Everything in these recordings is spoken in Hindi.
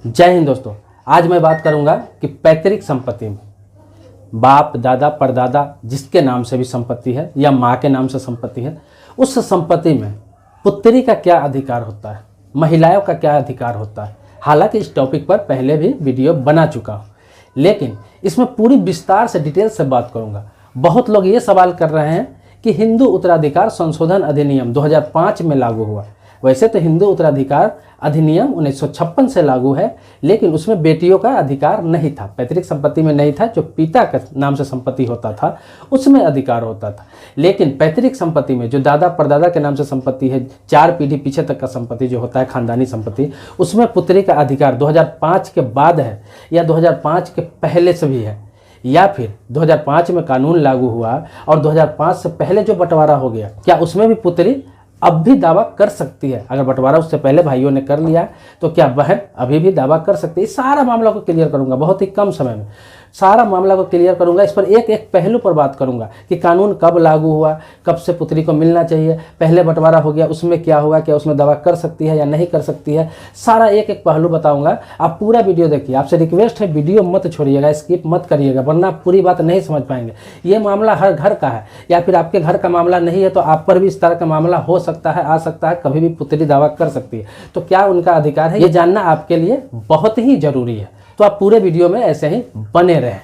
जय हिंद दोस्तों। आज मैं बात करूंगा कि पैतृक संपत्ति में बाप दादा परदादा जिसके नाम से भी संपत्ति है या माँ के नाम से संपत्ति है, उस संपत्ति में पुत्री का क्या अधिकार होता है, महिलाओं का क्या अधिकार होता है। हालांकि इस टॉपिक पर पहले भी वीडियो बना चुका हूँ, लेकिन इसमें पूरी विस्तार से डिटेल से बात करूँगा। बहुत लोग ये सवाल कर रहे हैं कि हिंदू उत्तराधिकार संशोधन अधिनियम 2005 में लागू हुआ। वैसे तो हिंदू उत्तराधिकार अधिनियम 1956 से लागू है, लेकिन उसमें बेटियों का अधिकार नहीं था, पैतृक संपत्ति में नहीं था। जो पिता के नाम से संपत्ति होता था उसमें अधिकार होता था, लेकिन पैतृक संपत्ति में जो दादा परदादा के नाम से संपत्ति है, 4 पीढ़ी पीछे तक का संपत्ति जो होता है, खानदानी संपत्ति, उसमें पुत्री का अधिकार 2005 के बाद है या 2005 के पहले से भी है, या फिर 2005 में कानून लागू हुआ और 2005 से पहले जो बंटवारा हो गया, क्या उसमें भी पुत्री अब भी दावा कर सकती है? अगर बंटवारा उससे पहले भाइयों ने कर लिया तो क्या बहन अभी भी दावा कर सकती है? सारा मामला को क्लियर करूंगा, बहुत ही कम समय में सारा मामला को क्लियर करूंगा। इस पर एक एक पहलू पर बात करूंगा कि कानून कब लागू हुआ, कब से पुत्री को मिलना चाहिए, पहले बंटवारा हो गया उसमें क्या हुआ, क्या उसमें दावा कर सकती है या नहीं कर सकती है, सारा एक एक पहलू बताऊंगा। आप पूरा वीडियो देखिए। आपसे रिक्वेस्ट है वीडियो मत छोड़िएगा, स्किप मत करिएगा, वरना आप पूरी बात नहीं समझ पाएंगे। ये मामला हर घर का है, या फिर आपके घर का मामला नहीं है तो आप पर भी इस तरह का मामला हो सकता है, आ सकता है, कभी भी पुत्री दावा कर सकती है। तो क्या उनका अधिकार है, ये जानना आपके लिए बहुत ही जरूरी है। तो आप पूरे वीडियो में ऐसे ही बने रहें।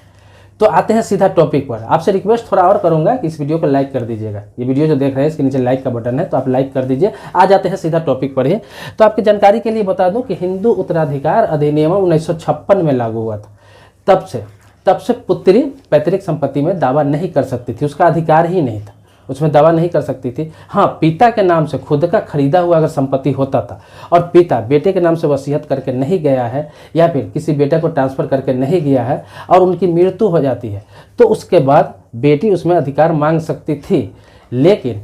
तो आते हैं सीधा टॉपिक पर। आपसे रिक्वेस्ट थोड़ा और करूंगा कि इस वीडियो को लाइक कर दीजिएगा। ये वीडियो जो देख रहे हैं इसके नीचे लाइक का बटन है, तो आप लाइक कर दीजिए। आ जाते हैं सीधा टॉपिक पर ही। तो आपकी जानकारी के लिए बता दूं कि हिंदू उत्तराधिकार अधिनियम 1956 में लागू हुआ था। तब से पुत्री पैतृक संपत्ति में दावा नहीं कर सकती थी, उसका अधिकार ही नहीं था, उसमें दावा नहीं कर सकती थी। हाँ, पिता के नाम से खुद का खरीदा हुआ अगर संपत्ति होता था और पिता बेटे के नाम से वसीयत करके नहीं गया है या फिर किसी बेटे को ट्रांसफ़र करके नहीं गया है और उनकी मृत्यु हो जाती है, तो उसके बाद बेटी उसमें अधिकार मांग सकती थी। लेकिन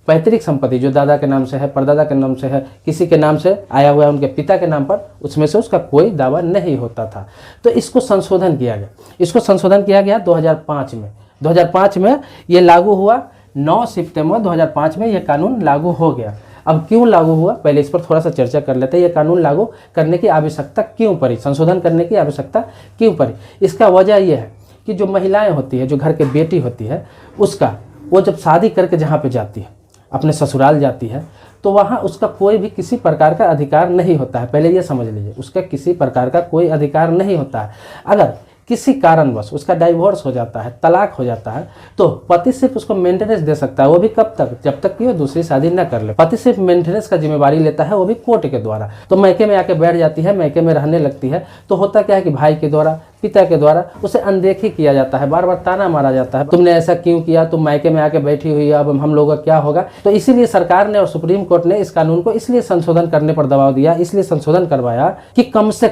पैतृक संपत्ति जो दादा के नाम से है, परदादा के नाम से है, किसी के नाम से आया हुआ है उनके पिता के नाम पर, उसमें से उसका कोई दावा नहीं होता था। तो इसको संशोधन किया गया 2005 में। 2005 में ये लागू हुआ। 9 सितंबर 2005 में यह कानून लागू हो गया। अब क्यों लागू हुआ, पहले इस पर थोड़ा सा चर्चा कर लेते हैं। यह कानून लागू करने की आवश्यकता क्यों पड़ी, संशोधन करने की आवश्यकता क्यों पड़ी? इसका वजह यह है कि जो महिलाएं होती है, जो घर की बेटी होती है, उसका वो जब शादी करके जहाँ पे जाती है, अपने ससुराल जाती है, तो वहाँ उसका कोई भी किसी प्रकार का अधिकार नहीं होता है। पहले ये समझ लीजिए, उसका किसी प्रकार का कोई अधिकार नहीं होता है। अगर किसी कारणवश उसका डाइवोर्स हो जाता है, तलाक हो जाता है, तो पति सिर्फ उसको मेंटेनेंस दे सकता है। वो भी कब तक? जब तक कि वो दूसरी शादी न कर ले। पति सिर्फ मेंटेनेंस का जिम्मेवारी लेता है, वो भी कोर्ट के द्वारा। तो मैके में आके बैठ जाती है, मैके में रहने लगती है, तो होता क्या है कि भाई के द्वारा, पिता के द्वारा उसे अनदेखी किया जाता है, बार बार ताना मारा जाता है, तुमने ऐसा क्यों किया, तुम मायके में आके बैठी हुई है, अब हम लोगों का क्या होगा। तो इसीलिए सरकार ने और सुप्रीम कोर्ट ने इस कानून को इसलिए संशोधन करने पर दबाव दिया, इसलिए संशोधन करवाया कि कम से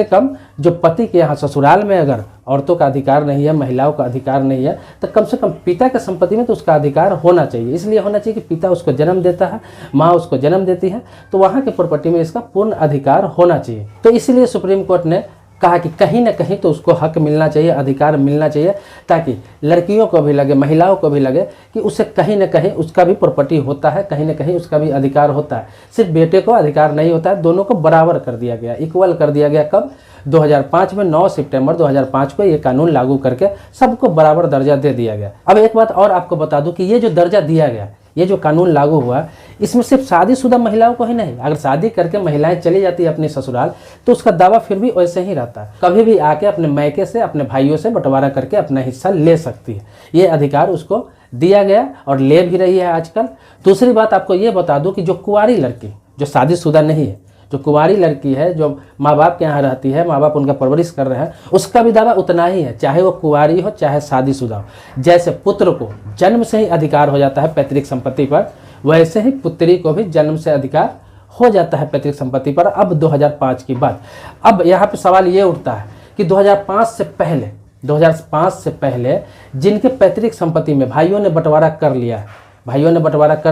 कम जो पति के यहाँ ससुराल में अगर औरतों का अधिकार नहीं है, महिलाओं का अधिकार नहीं है, तो कम से कम पिता के संपत्ति में तो उसका अधिकार होना चाहिए। इसलिए होना चाहिए कि पिता उसको जन्म देता है, माँ उसको जन्म देती है, तो वहाँ के प्रॉपर्टी में इसका पूर्ण अधिकार होना चाहिए। तो इसलिए सुप्रीम कोर्ट ने कहा कि कहीं ना कहीं तो उसको हक मिलना चाहिए, अधिकार मिलना चाहिए, ताकि लड़कियों को भी लगे, महिलाओं को भी लगे कि उसे कहीं ना कहीं उसका भी प्रॉपर्टी होता है, कहीं ना कहीं उसका भी अधिकार होता है। सिर्फ बेटे को अधिकार नहीं होता है, दोनों को बराबर कर दिया गया, इक्वल कर दिया गया। कब? 2005 में 9 सितंबर 2005 को ये कानून लागू करके सबको बराबर दर्जा दे दिया गया। अब एक बात और आपको बता दूं कि ये जो दर्जा दिया गया, ये जो कानून लागू हुआ, इसमें सिर्फ शादीशुदा महिलाओं को ही नहीं, अगर शादी करके महिलाएं चली जाती है अपने ससुराल, तो उसका दावा फिर भी वैसे ही रहता है। कभी भी आके अपने मैके से, अपने भाइयों से बंटवारा करके अपना हिस्सा ले सकती है। ये अधिकार उसको दिया गया और ले भी रही है आजकल। दूसरी बात आपको ये बता दूं कि जो कुंवारी लड़की, जो शादीशुदा नहीं है, जो कुंवारी लड़की है, जो माँ बाप के यहाँ रहती है, माँ बाप उनका परवरिश कर रहे हैं, उसका भी दावा उतना ही है, चाहे वो कुंवारी हो चाहे शादीशुदा हो। जैसे पुत्र को जन्म से ही अधिकार हो जाता है पैतृक संपत्ति पर, वैसे ही पुत्री को भी जन्म से अधिकार हो जाता है पैतृक संपत्ति पर। अब 2005 की बात। अब यहाँ पे सवाल ये उठता है कि 2005 से पहले जिनके पैतृक संपत्ति में भाइयों ने बंटवारा कर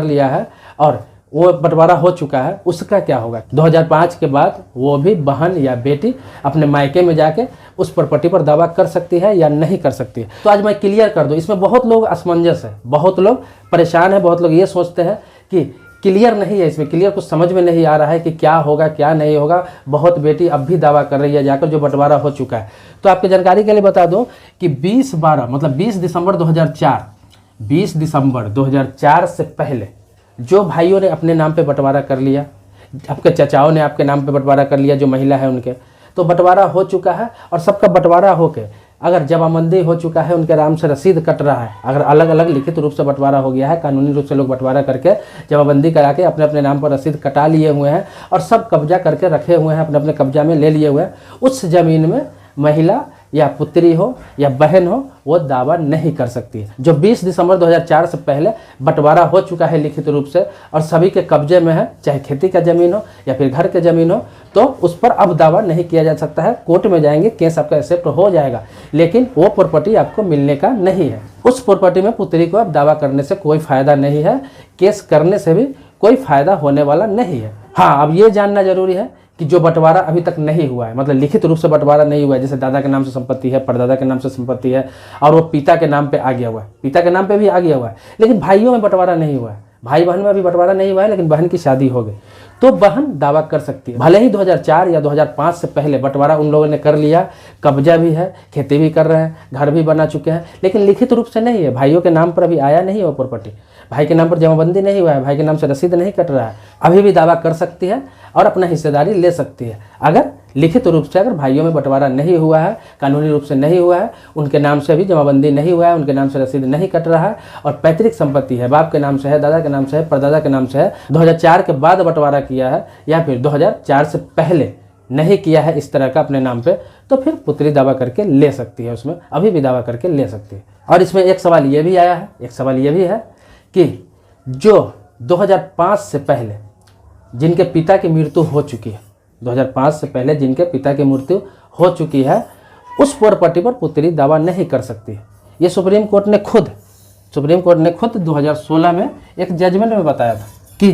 लिया है और वो बंटवारा हो चुका है, उसका क्या होगा? 2005 के बाद वो भी बहन या बेटी अपने मायके में जाके उस प्रॉपर्टी पर दावा कर सकती है या नहीं कर सकती है। तो आज मैं क्लियर कर दूं, इसमें बहुत लोग असमंजस है, बहुत लोग परेशान है, बहुत लोग ये सोचते हैं कि क्लियर नहीं है, इसमें क्लियर कुछ समझ में नहीं आ रहा है कि क्या होगा क्या नहीं होगा। बहुत बेटी अब भी दावा कर रही है जाकर जो बंटवारा हो चुका है। तो आपकी जानकारी के लिए बता दूं कि 20/12 मतलब 20 दिसंबर 2004, 20 दिसंबर 2004 से पहले जो भाइयों ने अपने नाम पे बंटवारा कर लिया, आपके चचाओं ने आपके नाम पे बंटवारा कर लिया, जो महिला है उनके, तो बंटवारा हो चुका है। और सबका बंटवारा होके अगर जमाबंदी हो चुका है, उनके नाम से रसीद कट रहा है, अगर अलग अलग लिखित रूप से बंटवारा हो गया है, कानूनी रूप से लोग बंटवारा करके जमाबंदी करा के अपने अपने नाम पर रसीद कटा लिए हुए हैं और सब कब्जा करके रखे हुए हैं, अपने अपने कब्जा में ले लिए हुए हैं, उस ज़मीन में महिला या पुत्री हो या बहन हो वो दावा नहीं कर सकती है। जो 20 दिसंबर 2004 से पहले बंटवारा हो चुका है लिखित रूप से और सभी के कब्जे में है, चाहे खेती का ज़मीन हो या फिर घर के ज़मीन हो, तो उस पर अब दावा नहीं किया जा सकता है। कोर्ट में जाएंगे, केस आपका एक्सेप्ट हो जाएगा, लेकिन वो प्रॉपर्टी आपको मिलने का नहीं है। उस प्रॉपर्टी में पुत्री को अब दावा करने से कोई फ़ायदा नहीं है, केस करने से भी कोई फ़ायदा होने वाला नहीं है। हाँ, अब ये जानना जरूरी है कि जो बंटवारा अभी तक नहीं हुआ है, मतलब लिखित रूप से बंटवारा नहीं हुआ है, जैसे दादा के नाम से संपत्ति है, परदादा के नाम से संपत्ति है और वो पिता के नाम पे आ गया हुआ है, पिता के नाम पे भी आ गया हुआ है, लेकिन भाइयों में बंटवारा नहीं हुआ है, भाई बहन में अभी बंटवारा नहीं हुआ है, लेकिन बहन की शादी हो गई, तो बहन दावा कर सकती है। भले ही 2004 या 2005 से पहले बंटवारा उन लोगों ने कर लिया, कब्जा भी है, खेती भी कर रहे हैं, घर भी बना चुके हैं, लेकिन लिखित रूप से नहीं है, भाइयों के नाम पर अभी आया नहीं है वो प्रॉपर्टी, भाई के नाम पर जमाबंदी नहीं हुआ है, भाई के नाम से रसीद नहीं कट रहा है, अभी भी दावा कर सकती है और अपना हिस्सेदारी ले सकती है। अगर लिखित रूप से अगर भाइयों में बंटवारा नहीं हुआ है, कानूनी रूप से नहीं हुआ है, उनके नाम से भी जमाबंदी नहीं हुआ है, उनके नाम से रसीद नहीं कट रहा है और पैतृक संपत्ति है, बाप के नाम से है, दादा के नाम से है, परदादा के नाम से है, 2004 के बाद बंटवारा किया है या फिर 2004 से पहले नहीं किया है इस तरह का अपने नाम पे, तो फिर पुत्री दावा करके ले सकती है, उसमें अभी भी दावा करके ले सकती है। और इसमें एक सवाल ये भी आया है, एक सवाल ये भी है कि जो 2005 से पहले जिनके पिता की मृत्यु हो चुकी है, 2005 से पहले जिनके पिता की मृत्यु हो चुकी है, उस प्रॉपर्टी पर पुत्री दावा नहीं कर सकती है। ये सुप्रीम कोर्ट ने खुद 2016 में एक जजमेंट में बताया था कि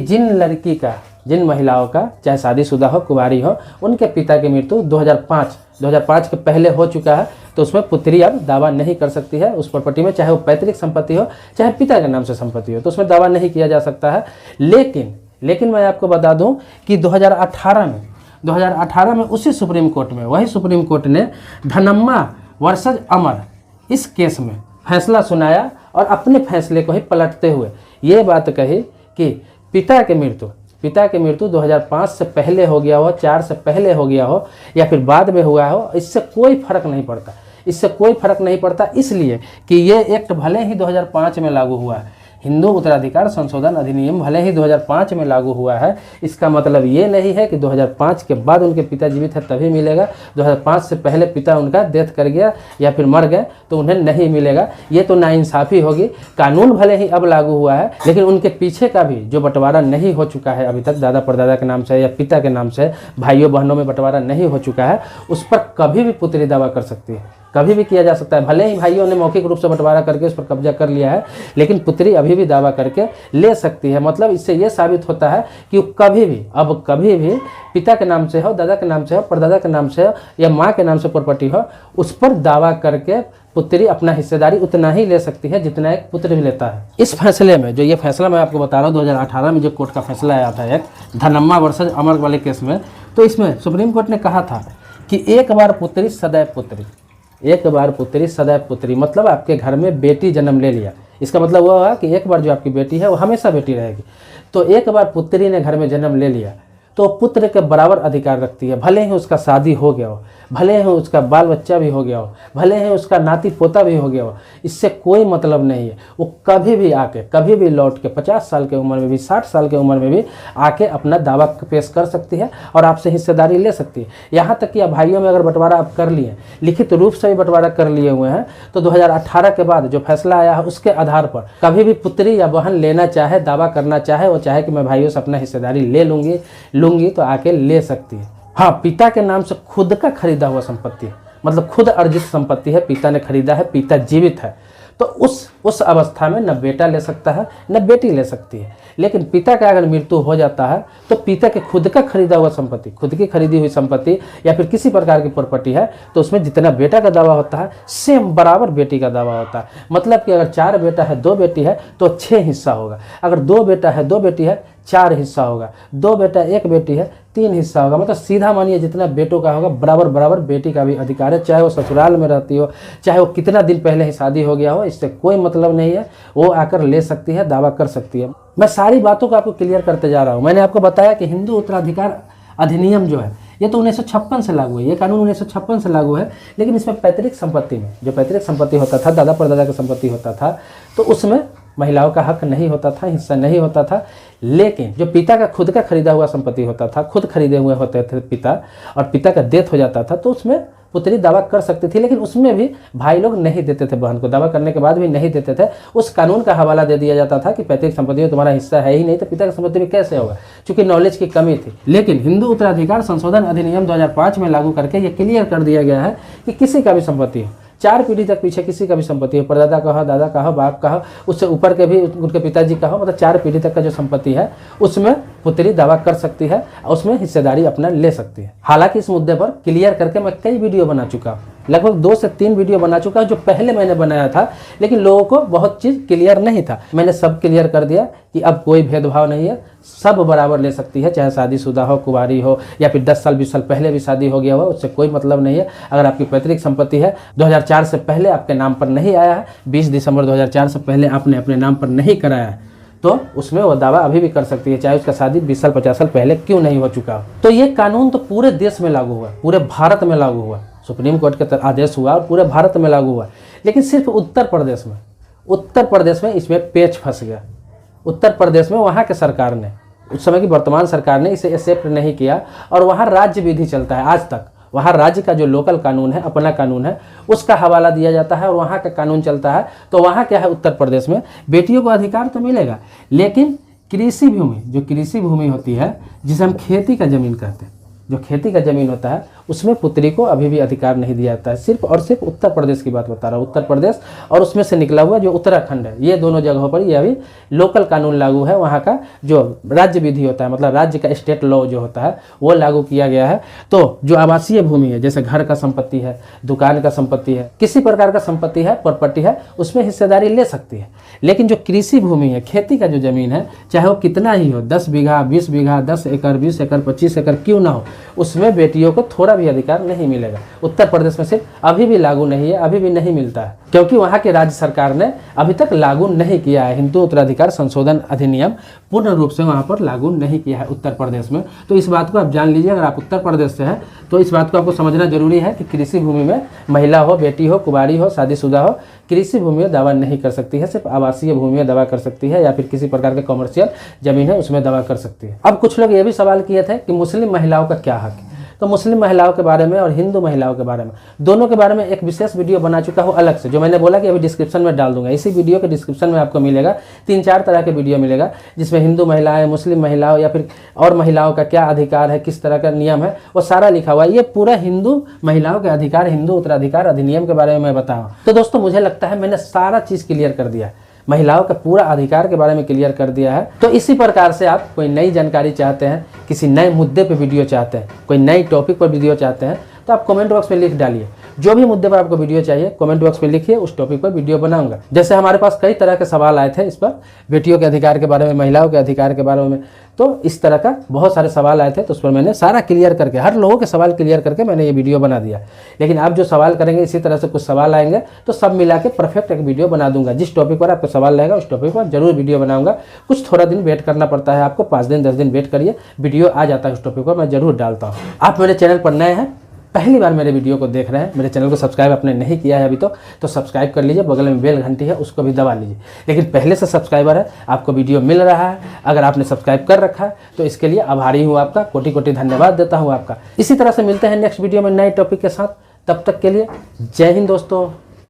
जिन महिलाओं का चाहे शादीशुदा हो, कुंवारी हो, उनके पिता की मृत्यु 2005 के पहले हो चुका है, तो उसमें पुत्री अब दावा नहीं कर सकती है उस प्रॉपर्टी में, चाहे वो पैतृक संपत्ति हो चाहे पिता के नाम से संपत्ति हो, तो उसमें दावा नहीं किया जा सकता है। लेकिन मैं आपको बता दूं कि 2018 में उसी सुप्रीम कोर्ट में, वही सुप्रीम कोर्ट ने धनम्मा वर्सेस अमर इस केस में फैसला सुनाया और अपने फैसले को ही पलटते हुए ये बात कही कि पिता की मृत्यु 2005 से पहले हो गया हो, 4 से पहले हो गया हो या फिर बाद में हुआ हो, इससे कोई फर्क नहीं पड़ता, इसलिए कि ये एक्ट भले ही 2005 में लागू हुआ है, हिंदू उत्तराधिकार संशोधन अधिनियम भले ही 2005 में लागू हुआ है, इसका मतलब ये नहीं है कि 2005 के बाद उनके पिता जीवित है तभी मिलेगा, 2005 से पहले पिता उनका डेथ कर गया या फिर मर गए तो उन्हें नहीं मिलेगा। ये तो नाइंसाफ़ी होगी। कानून भले ही अब लागू हुआ है, लेकिन उनके पीछे का भी जो बंटवारा नहीं हो चुका है अभी तक, दादा परदादा के नाम से या पिता के नाम से, भाइयों बहनों में बंटवारा नहीं हो चुका है, उस पर कभी भी पुत्री दावा कर सकती है, कभी भी किया जा सकता है। भले ही भाइयों ने मौखिक रूप से बंटवारा करके उस पर कब्जा कर लिया है, लेकिन पुत्री अभी भी दावा करके ले सकती है। मतलब इससे ये साबित होता है कि वो कभी भी पिता के नाम से हो, दादा के नाम से हो, परदादा के नाम से हो या माँ के नाम से प्रॉपर्टी हो, उस पर दावा करके पुत्री अपना हिस्सेदारी उतना ही ले सकती है जितना एक पुत्र भी लेता है। इस फैसले में, जो ये फैसला मैं आपको बता रहा हूँ 2018 में जो कोर्ट का फैसला आया था एक धनम्मा वर्सेस अमर वाले केस में, तो इसमें सुप्रीम कोर्ट ने कहा था कि एक बार पुत्री सदैव पुत्री, मतलब आपके घर में बेटी जन्म ले लिया, इसका मतलब वो हुआ कि एक बार जो आपकी बेटी है वो हमेशा बेटी रहेगी। तो एक बार पुत्री ने घर में जन्म ले लिया तो पुत्र के बराबर अधिकार रखती है, भले ही उसका शादी हो गया हो, भले ही उसका बाल बच्चा भी हो गया हो, भले ही उसका नाती पोता भी हो गया हो, इससे कोई मतलब नहीं है। वो कभी भी लौट के 50 साल की उम्र में भी, 60 साल की उम्र में भी आके अपना दावा पेश कर सकती है और आपसे हिस्सेदारी ले सकती है। यहाँ तक कि आप भाइयों में अगर बंटवारा आप कर लिए, लिखित रूप से भी बंटवारा कर लिए हुए हैं, तो 2018 के बाद जो फैसला आया है उसके आधार पर कभी भी पुत्री या बहन लेना चाहे, दावा करना चाहे, वो चाहे कि मैं भाइयों से अपना हिस्सेदारी ले लूँगी तो आके ले सकती है। हाँ, पिता के नाम से खुद का खरीदा हुआ संपत्ति है, मतलब खुद अर्जित संपत्ति है, पिता ने खरीदा है, पिता जीवित है, तो उस अवस्था में न बेटा ले सकता है न बेटी ले सकती है। लेकिन पिता का अगर मृत्यु हो जाता है तो पिता के खुद का खरीदा हुआ संपत्ति, खुद की खरीदी हुई संपत्ति या फिर किसी प्रकार की प्रॉपर्टी है तो उसमें जितना बेटा का दावा होता है सेम बराबर बेटी का दावा होता है। मतलब कि अगर 4 बेटा है 2 बेटी है तो 6 हिस्सा होगा, अगर 2 बेटा है 2 बेटी है 4 हिस्सा होगा, 2 बेटा 1 बेटी है 3 हिस्सा होगा। मतलब सीधा मानिए जितना बेटों का होगा बराबर बराबर बेटी का भी अधिकार है, चाहे वो ससुराल में रहती हो, चाहे वो कितना दिन पहले ही शादी हो गया हो, इससे कोई मतलब नहीं है, वो आकर ले सकती है, दावा कर सकती है। मैं सारी बातों को आपको क्लियर करते जा रहा हूँ। मैंने आपको बताया कि हिंदू उत्तराधिकार अधिनियम जो है ये तो 1956 से लागू है, ये कानून 1956 से लागू है। लेकिन इसमें पैतृक संपत्ति में, जो पैतृक संपत्ति होता था, दादा परदादा की संपत्ति होता था, तो उसमें महिलाओं का हक नहीं होता था, हिस्सा नहीं होता था। लेकिन जो पिता का खुद का खरीदा हुआ संपत्ति होता था, खुद खरीदे हुए होते थे पिता, और पिता का डेथ हो जाता था तो उसमें पुत्री दावा कर सकती थी। लेकिन उसमें भी भाई लोग नहीं देते थे, बहन को दावा करने के बाद भी नहीं देते थे। उस कानून का हवाला दे दिया जाता था कि पैतृक संपत्ति में तुम्हारा हिस्सा है ही नहीं तो पिता की संपत्ति में कैसे होगा, क्योंकि नॉलेज की कमी थी। लेकिन हिंदू उत्तराधिकार संशोधन अधिनियम 2005 में लागू करके ये क्लियर कर दिया गया है कि किसी का भी संपत्ति हो, 4 पीढ़ी तक पीछे किसी का भी संपत्ति हो, परदादा का हो, दादा का हो, बाप का हो, उससे ऊपर के भी उनके पिताजी का हो, मतलब 4 पीढ़ी तक का जो संपत्ति है उसमें पुत्री दावा कर सकती है और उसमें हिस्सेदारी अपना ले सकती है। हालांकि इस मुद्दे पर क्लियर करके मैं कई वीडियो बना चुका हूँ, लगभग 2 से 3 वीडियो बना चुका हूँ जो पहले मैंने बनाया था, लेकिन लोगों को बहुत चीज़ क्लियर नहीं था। मैंने सब क्लियर कर दिया कि अब कोई भेदभाव नहीं है, सब बराबर ले सकती है, चाहे शादीशुदा हो, कुंवारी हो या फिर 10 साल 20 साल पहले भी शादी हो गया हो, उससे कोई मतलब नहीं है। अगर आपकी पैतृक संपत्ति है 2004 से पहले आपके नाम पर नहीं आया है, 20 दिसंबर 2004 से पहले आपने अपने नाम पर नहीं कराया है, तो उसमें वो दावा अभी भी कर सकती है, चाहे उसका शादी 20 साल 50 साल पहले क्यों नहीं हो चुका हो। तो ये कानून तो पूरे देश में लागू हुआ, पूरे भारत में लागू हुआ, सुप्रीम कोर्ट का आदेश हुआ और पूरे भारत में लागू हुआ। लेकिन सिर्फ उत्तर प्रदेश में इसमें पेच फंस गया। उत्तर प्रदेश में वहाँ के सरकार ने, उस समय की वर्तमान सरकार ने इसे एक्सेप्ट नहीं किया और वहाँ राज्य विधि चलता है आज तक। वहाँ राज्य का जो लोकल कानून है, अपना कानून है, उसका हवाला दिया जाता है और वहाँ का कानून चलता है। तो वहाँ क्या है, उत्तर प्रदेश में बेटियों को अधिकार तो मिलेगा, लेकिन कृषि भूमि, जो कृषि भूमि होती है जिसे हम खेती का ज़मीन कहते हैं, जो खेती का ज़मीन होता है उसमें पुत्री को अभी भी अधिकार नहीं दिया जाता है। सिर्फ और सिर्फ उत्तर प्रदेश की बात बता रहा हूँ, उत्तर प्रदेश और उसमें से निकला हुआ जो उत्तराखंड है, ये दोनों जगहों पर ये अभी लोकल कानून लागू है। वहाँ का जो राज्य विधि होता है, मतलब राज्य का स्टेट लॉ जो होता है वो लागू किया गया है। तो जो आवासीय भूमि है, जैसे घर का संपत्ति है, दुकान का संपत्ति है, किसी प्रकार का संपत्ति है, प्रॉपर्टी है, उसमें हिस्सेदारी ले सकती है। लेकिन जो कृषि भूमि है, खेती का जो ज़मीन है, चाहे वो कितना ही हो, 10 बीघा 20 बीघा 10 एकड़ 20 एकड़ 25 एकड़ क्यों ना हो, उसमें बेटियों को थोड़ा भी अधिकार नहीं मिलेगा। उत्तर प्रदेश में सिर्फ अभी भी लागू नहीं है, अभी भी नहीं मिलता है, क्योंकि वहाँ के राज्य सरकार ने अभी तक लागू नहीं किया है। हिंदू उत्तराधिकार संशोधन अधिनियम पूर्ण रूप से वहाँ पर लागू नहीं किया है उत्तर प्रदेश में। तो इस बात को आप जान लीजिए, अगर आप उत्तर प्रदेश से हैं तो इस बात को आपको समझना जरूरी है कि कृषि भूमि में महिला हो, बेटी हो, कुंवारी हो, शादीशुदा हो, कृषि भूमि में दावा नहीं कर सकती है, सिर्फ आवासीय भूमि में दावा कर सकती है या फिर किसी प्रकार के कॉमर्शियल जमीन है उसमें दावा कर सकती है। अब कुछ लोग ये भी सवाल किए थे कि मुस्लिम महिलाओं का क्या हक है। तो मुस्लिम महिलाओं के बारे में और हिंदू महिलाओं के बारे में, दोनों के बारे में एक विशेष वीडियो बना चुका हूँ अलग से, जो मैंने बोला कि अभी डिस्क्रिप्शन में डाल दूंगा। इसी वीडियो के डिस्क्रिप्शन में आपको मिलेगा 3-4 तरह के वीडियो मिलेगा, जिसमें हिंदू महिलाएं, मुस्लिम महिलाओं या फिर और महिलाओं का क्या अधिकार है, किस तरह का नियम है, वो सारा लिखा हुआ है। ये पूरा हिंदू महिलाओं के अधिकार, हिंदू उत्तराधिकार अधिनियम के बारे में मैं बताऊँ। तो दोस्तों मुझे लगता है मैंने सारा चीज़ क्लियर कर दिया, महिलाओं का पूरा अधिकार के बारे में क्लियर कर दिया है। तो इसी प्रकार से आप कोई नई जानकारी चाहते हैं, किसी नए मुद्दे पे वीडियो चाहते हैं, कोई नई टॉपिक पर वीडियो चाहते हैं, तो आप कमेंट बॉक्स में लिख डालिए। जो भी मुद्दे पर आपको वीडियो चाहिए कमेंट बॉक्स में लिखिए, उस टॉपिक पर वीडियो बनाऊंगा। जैसे हमारे पास कई तरह के सवाल आए थे इस पर, बेटियों के अधिकार के बारे में, महिलाओं के अधिकार के बारे में, तो इस तरह का बहुत सारे सवाल आए थे, तो उस पर मैंने सारा क्लियर करके, हर लोगों के सवाल क्लियर करके मैंने ये वीडियो बना दिया। लेकिन आप जो सवाल करेंगे, इसी तरह से कुछ सवाल आएंगे तो सब मिला के परफेक्ट एक वीडियो बना दूंगा। जिस टॉपिक पर आपका सवाल रहेगा उस टॉपिक पर जरूर वीडियो बनाऊंगा। कुछ थोड़ा दिन वेट करना पड़ता है आपको, 5 दिन 10 दिन वेट करिए, वीडियो आ जाता है उस टॉपिक पर, मैं जरूर डालता हूँ। आप मेरे चैनल पर नए हैं, पहली बार मेरे वीडियो को देख रहे हैं, मेरे चैनल को सब्सक्राइब आपने नहीं किया है अभी तो सब्सक्राइब कर लीजिए, बगल में बेल घंटी है उसको भी दबा लीजिए। लेकिन पहले से सब्सक्राइबर है, आपको वीडियो मिल रहा है, अगर आपने सब्सक्राइब कर रखा है तो इसके लिए आभारी हूँ आपका, कोटि कोटि धन्यवाद देता हूँ आपका। इसी तरह से मिलते हैं नेक्स्ट वीडियो में नए टॉपिक के साथ, तब तक के लिए जय हिंद दोस्तों।